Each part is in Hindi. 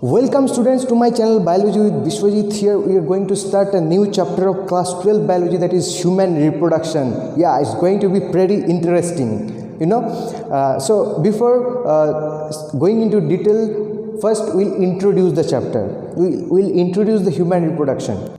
Welcome students to my channel Biology with Vishwajit. Here we are going to start a new chapter of class 12 biology, that is human reproduction. Yeah, it's going to be pretty interesting, you know. So before going into detail, first we'll introduce the chapter. We'll introduce the human reproduction.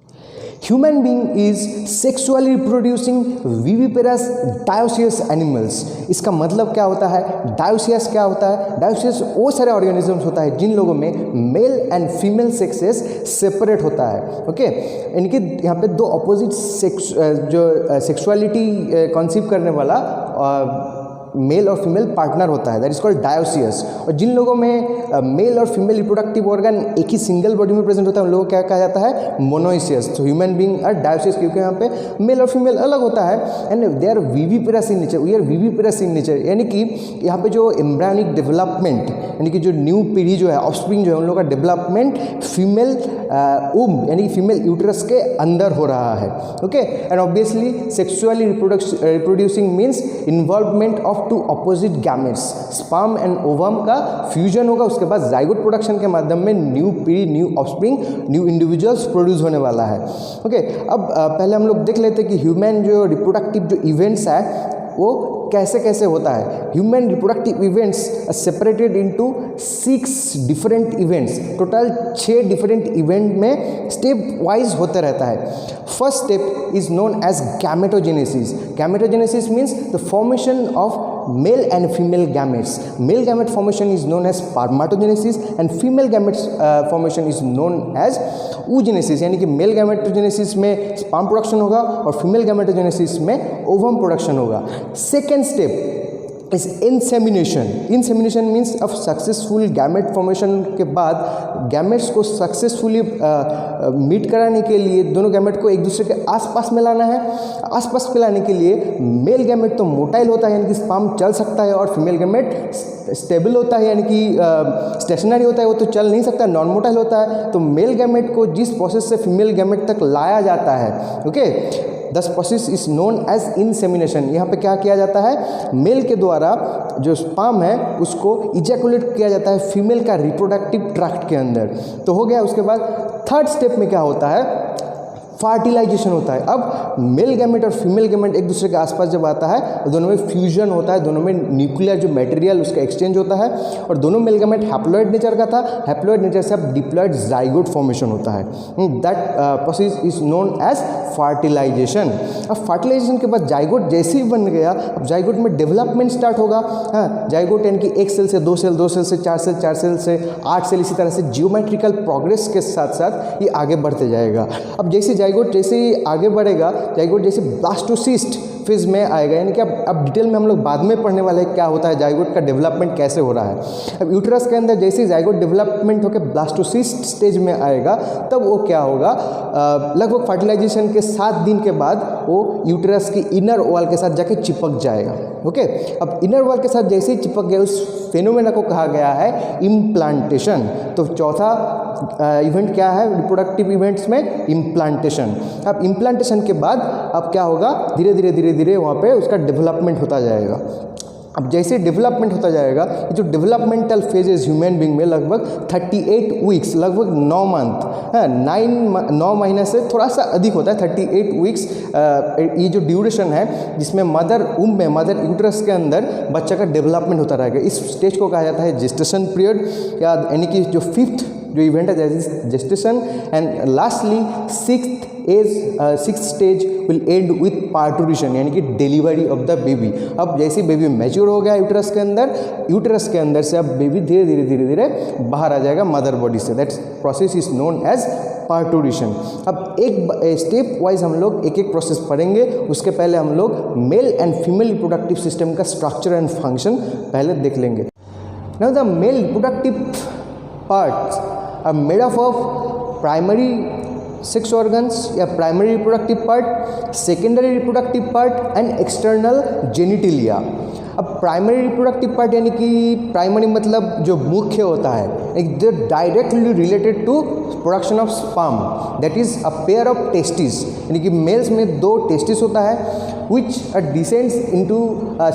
Human being is sexually reproducing viviparous dioecious animals. इसका मतलब क्या होता है? डायोसियस क्या होता है? डायोसियस वो सारे ऑर्गेनिजम्स होता है जिन लोगों में male and female sexes separate होता है. ओके, यानी कि यहाँ पे दो अपोजिट सेक्स जो सेक्सुअलिटी कंसीव करने वाला मेल और फीमेल पार्टनर होता है, दैट इज कॉल्ड डायोसियस. और जिन लोगों में मेल और फीमेल रिप्रोडक्टिव ऑर्गन एक ही सिंगल बॉडी में प्रेजेंट होता है उन लोगों को क्या कहा जाता है? मोनोइसियस. तो ह्यूमन बीइंग आर डायोसियस क्योंकि यहाँ पे मेल और फीमेल अलग होता है and they are viviparous in nature. We are viviparous in nature, यानी कि यहाँ पे जो एम्ब्रियोनिक डेवलपमेंट यानी कि जो न्यू पीढ़ी जो है, ऑफस्प्रिंग जो है, उन लोगों का डेवलपमेंट फीमेल यानी कि फीमेल यूटरस के अंदर हो रहा है. Okay, and obviously sexually reproducing means involvement of two opposite gametes. Sperm and ovum का फ्यूजन होगा, उसके बाद ज़ाइगोट प्रोडक्शन के माध्यम में न्यू पीढ़ी, new offspring, new individuals produce होने वाला है. ओके, अब पहले हम लोग देख लेते हैं कि ह्यूमन जो रिप्रोडक्टिव जो इवेंट्स है वो कैसे कैसे होता है. Human reproductive events separated into 6 different events. Total 6 different event में स्टेप वाइज होते रहता है. First step is known as gametogenesis. Gametogenesis means the formation of male and female gametes. Male gamete formation is known as spermatogenesis and female gametes formation is known as oogenesis. यानी कि मेल गैमेटोजेनेसिस में स्पर्म प्रोडक्शन होगा और फीमेल गैमेटोजेनेसिस में ओवम प्रोडक्शन होगा. Second step is insemination. Insemination means of successful gamete formation के बाद गैमेट्स को सक्सेसफुली मीट कराने के लिए दोनों गैमेट को एक दूसरे के आसपास में लाना है. आसपास में लाने के लिए मेल गैमेट तो मोटाइल होता है यानी कि स्पर्म चल सकता है, और फीमेल गैमेट स्टेबल होता है यानी कि स्टेशनरी होता है, वो तो चल नहीं सकता, नॉन मोटाइल होता है. तो मेल गैमेट को जिस प्रोसेस से फीमेल गैमेट तक लाया जाता है, okay, this process is known as insemination. यहाँ पे क्या किया जाता है? मेल के द्वारा जो स्पर्म है उसको इजैकुलेट किया जाता है फीमेल का रिप्रोडक्टिव ट्रैक्ट के अंदर. तो हो गया. उसके बाद थर्ड स्टेप में क्या होता है? फर्टिलाइजेशन होता है. अब मेल गैमेट और फीमेल गैमेट एक दूसरे के आसपास जब आता है दोनों में फ्यूजन होता है, दोनों में न्यूक्लियर जो मटेरियल उसका एक्सचेंज होता है, और दोनों मेल गैमेट हैप्लॉइड नेचर का था. हैप्लॉइड नेचर से अब डिप्लॉइड ज़ाइगोट फॉर्मेशन होता है. That process is known as fertilization. अब फर्टिलाइजेशन के बाद जाइगोट जैसे ही बन गया, अब जाइगोट में डेवलपमेंट स्टार्ट होगा. हाँ, जाइगोट यानी कि 1 सेल से 2 सेल, 2 सेल से 4 सेल, 4 सेल से 8 सेल, इसी तरह से जियोमेट्रिकल प्रोग्रेस के साथ साथ ये आगे बढ़ते जाएगा. अब जैसे जाइगोट जैसे ही आगे बढ़ेगा, जाइगोट जैसे ब्लास्टोसिस्ट फेज में आएगा, यानी कि अब डिटेल में हम लोग बाद में पढ़ने वाले हैं क्या होता है, जाइगोट का डेवलपमेंट कैसे हो रहा है. अब यूटरस के अंदर जैसे ही जाइगोट डेवलपमेंट होकर ब्लास्टोसिस्ट स्टेज में आएगा, तब वो क्या होगा, लगभग फर्टिलाइजेशन के 7 दिन के बाद वो यूटरस की इनर वॉल के साथ जाके चिपक जाएगा. ओके, अब इनर वॉल के साथ जैसे ही चिपक गया उस फेनोमेना को कहा गया है इम्प्लांटेशन. तो चौथा इवेंट क्या है रिप्रोडक्टिव इवेंट्स में? इम्प्लांटेशन. अब इम्प्लांटेशन के बाद अब क्या होगा? धीरे धीरे धीरे धीरे वहाँ पे उसका डेवलपमेंट होता जाएगा. अब जैसे डेवलपमेंट होता जाएगा, ये जो डेवलपमेंटल फेजेस ह्यूमन बींग में लगभग 38 वीक्स, लगभग 9 मंथ, 9 महीने से थोड़ा सा अधिक होता है, 38 वीक्स ये जो ड्यूरेशन है जिसमें मदर यूटरस के अंदर बच्चा का डेवलपमेंट होता रहेगा. इस स्टेज को कहा जाता है जेस्टेशन पीरियड, या यानी कि जो 5th जो इवेंट है that is gestation. And lastly 6th stage will end with parturition, यानी कि डिलीवरी ऑफ द बेबी. अब जैसे बेबी मैच्योर हो गया यूटरस के अंदर से अब बेबी धीरे धीरे बाहर आ जाएगा मदर बॉडी से. That process is known as parturition. अब एक स्टेप वाइज हम लोग एक एक प्रोसेस पढ़ेंगे. उसके पहले हम लोग male and female reproductive system का स्ट्रक्चर एंड फंक्शन पहले देख लेंगे. Now the male reproductive parts are made up of primary sex organs या primary reproductive part, secondary reproductive part and external genitalia. अब प्राइमरी रिप्रोडक्टिव पार्ट यानी कि प्राइमरी मतलब जो मुख्य होता है, जो directly related to production of sperm, that is a pair of testis. यानी कि मेल्स में 2 टेस्टिस होता है, which descends into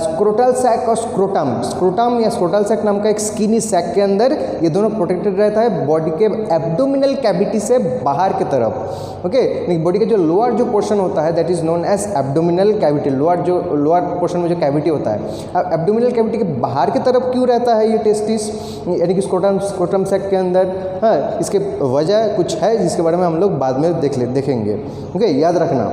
scrotal sac और स्क्रोटम या स्क्रोटल सैक नाम का एक स्किनी सैक के अंदर ये दोनों प्रोटेक्टेड रहता है बॉडी के एब्डोमिनल कैविटी से बाहर की तरफ। ओके, बॉडी का जो लोअर जो पोर्शन होता है that is known as abdominal cavity. Lower portion में जो कैविटी होता है, अब एब्डोमिनल कैविटी के बाहर की तरफ क्यों रहता है ये टेस्टिस, यानी कि स्क्रोटम सैक के अंदर? हाँ, इसके वजह कुछ है जिसके बारे में हम लोग बाद में देखेंगे। ओके, याद रखना।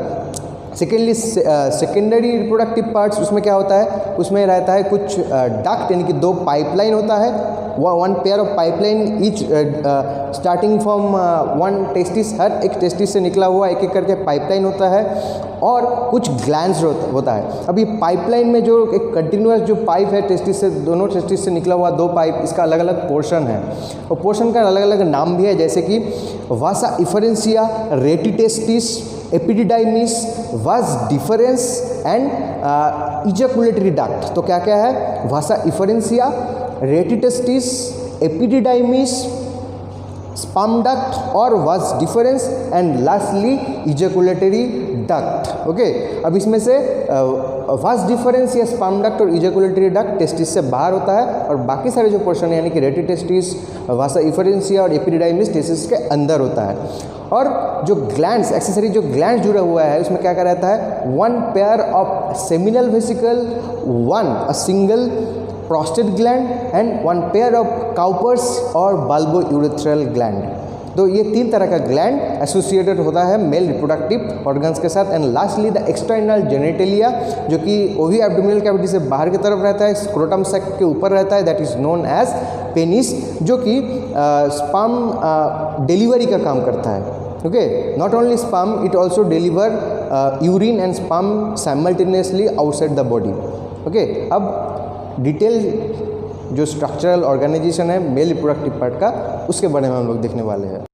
सेकेंडली, सेकेंडरी रिप्रोडक्टिव पार्ट्स, उसमें क्या होता है? उसमें रहता है कुछ डक्ट, यानी कि 2 पाइपलाइन होता है, 1 pair of pipeline each starting from 1 testis. हर एक टेस्टिस से निकला हुआ एक करके पाइपलाइन होता है और कुछ ग्लैंड्स होता है। अब ये पाइपलाइन में जो एक कंटिन्यूअस जो पाइप है टेस्टिस से, दोनों टेस्टिस से निकला हुआ 2 पाइप, इसका अलग अलग पोर्शन है और पोर्शन का अलग अलग नाम भी है, जैसे कि vasa efferentia, rete testis, epididymis, vas deferens and ejaculatory duct. तो क्या क्या है? Vasa efferentia, rete testis, epididymis, sperm duct और vas deferens and lastly ejaculatory duct. Okay, अब इसमें से वास डिफरेंस या स्पर्म डक्ट और इजैकुलेटरी डक्ट टेस्टिस से बाहर होता है और बाकी सारे जो पोर्शन यानी कि रेटिटेस्टिस, वासा इफरेंसिया और एपिडिडाइमिस टेस्टिस के अंदर होता है। और जो ग्लैंड्स, एक्सेसरी जो ग्लैंड जुड़ा हुआ है, उसमें क्या क्या रहता है? 1 pair of seminal vesicle, 1 single prostate gland and 1 pair of Cowper's और बाल्बो यूरेथ्रल ग्लैंड। तो ये 3 तरह का ग्लैंड एसोसिएटेड होता है मेल रिप्रोडक्टिव ऑर्गन्स के साथ। And lastly the external genitalia, जो कि ओवी एब्डोमिनल कैविटी से बाहर की तरफ रहता है, स्क्रोटम सैक के ऊपर रहता है, that is known as penis, जो कि स्पर्म डिलीवरी का काम करता है। Okay, not only sperm, it also deliver urine and sperm simultaneously outside the body. Okay, अब डिटेल जो स्ट्रक्चरल ऑर्गेनाइजेशन है मेल रिप्रोडक्टिव पार्ट का, उसके बारे में हम लोग देखने वाले हैं।